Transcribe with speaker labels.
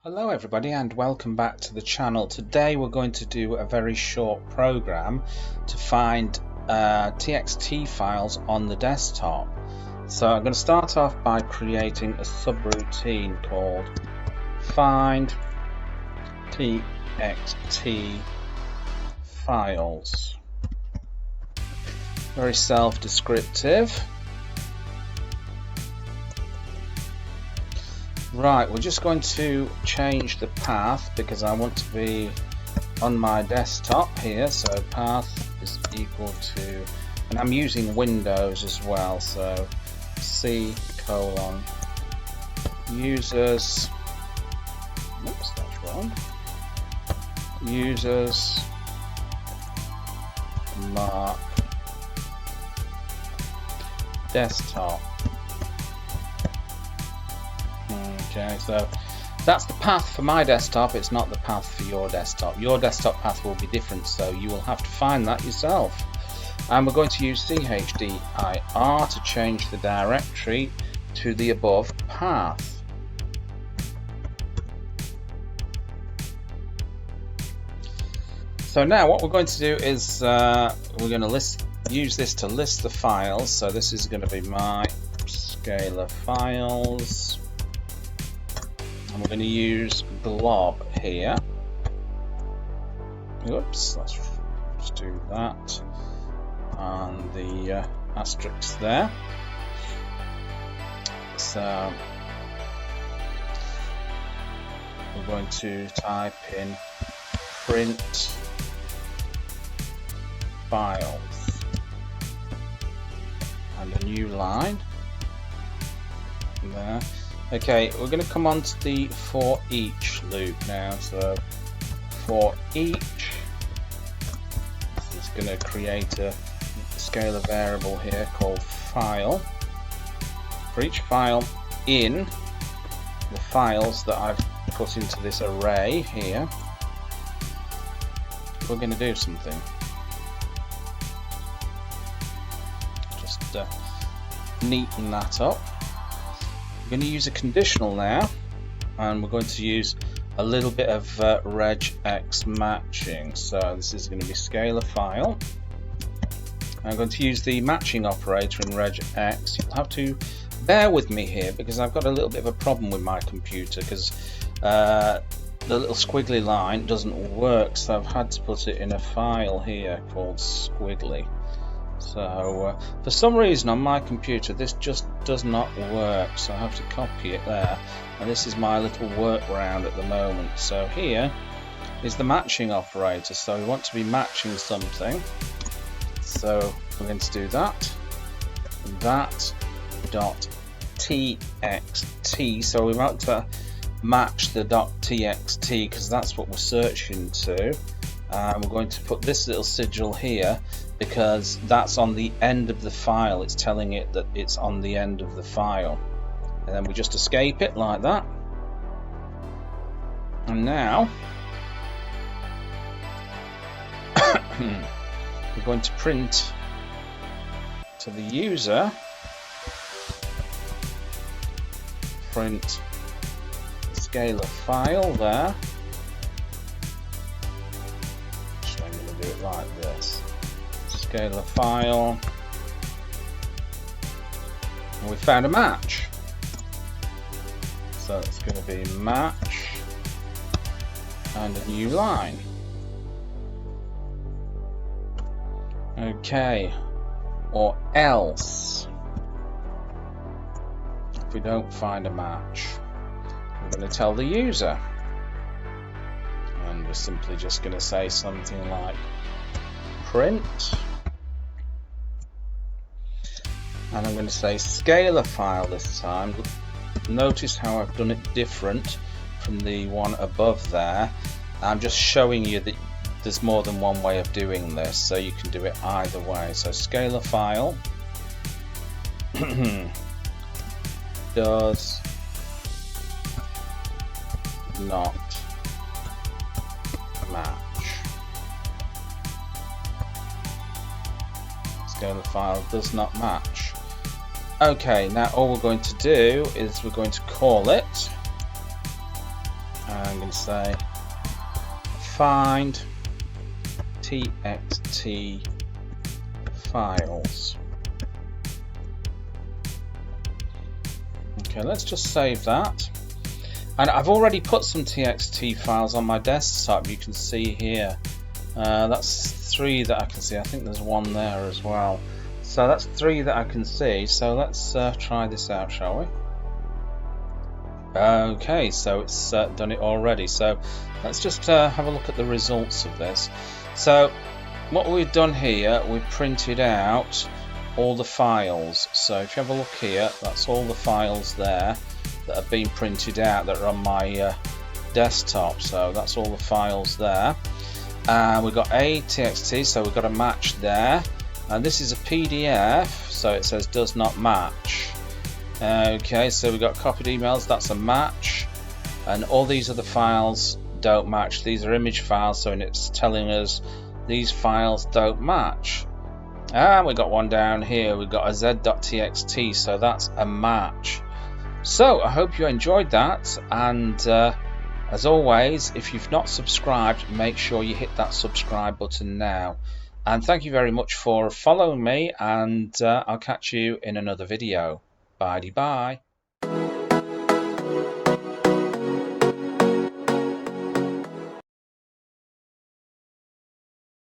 Speaker 1: Hello everybody and welcome back to the channel. Today we're going to do a very short program to find TXT files on the desktop. So I'm going to start off by creating a subroutine called find TXT files. Very self-descriptive. Right, we're just going to change the path because I want to be on my desktop here, so path is equal to, and I'm using Windows as well, so C:, users, oops, that's wrong, users mark desktop. Okay, so that's the path for my desktop. It's not the path for your desktop. Your desktop path will be different, so you will have to find that yourself. And we're going to use chdr to change the directory to the above path. So now what we're going to do is we're going to use this to list the files. So this is going to be my scalar files. And we're going to use glob here. Oops, let's do that. And the asterisk there. So we're going to type in print files and a new line there. Okay, we're going to come on to the for each loop now. So for each, this is going to create a scalar variable here called file. For each file in the files that I've put into this array here, we're going to do something. Just neaten that up. We're going to use a conditional now, and we're going to use a little bit of regex matching. So this is going to be scalar file. I'm going to use the matching operator in regex. You'll have to bear with me here because I've got a little bit of a problem with my computer because the little squiggly line doesn't work, so I've had to put it in a file here called squiggly. So for some reason on my computer this just does not work, so I have to copy it there, and this is my little workaround at the moment. So here is the matching operator, so we want to be matching something, so we're going to do that dot txt. So we want to match the .txt because that's what we're searching to. We're going to put this little sigil here because that's on the end of the file. It's telling it that it's on the end of the file, and then we just escape it like that. And now we're going to print to the user, print scalar file there. So I'm going to do it like this. Scalar file, and we found a match, so it's going to be match and a new line. Okay, or else if we don't find a match, we're going to tell the user, and we're simply just going to say something like print, and I'm going to say scalar file this time. Notice how I've done it different from the one above there. I'm just showing you that there's more than one way of doing this, so you can do it either way. So scalar file does not match. Scalar file does not match. Okay, now all we're going to do is we're going to call it I'm going to say find TXT files. Okay, let's just save that. And I've already put some TXT files on my desktop. You can see here. That's 3 that I can see. I think there's 1 there as well. So that's 3 that I can see. So let's try this out, shall we? Okay, so it's done it already. So let's just have a look at the results of this. So what we've done here, we've printed out all the files. So if you have a look here, that's all the files there that have been printed out that are on my desktop. So that's all the files there. We've got a TXT, so we've got a match there. And this is a PDF, so it says does not match. Okay, so we've got copied emails, that's a match. And all these other files don't match. These are image files, so it's telling us these files don't match. And we've got one down here, we've got a z.txt, so that's a match. So I hope you enjoyed that, and as always, if you've not subscribed, make sure you hit that subscribe button now. And thank you very much for following me, and I'll catch you in another video. Bye-bye.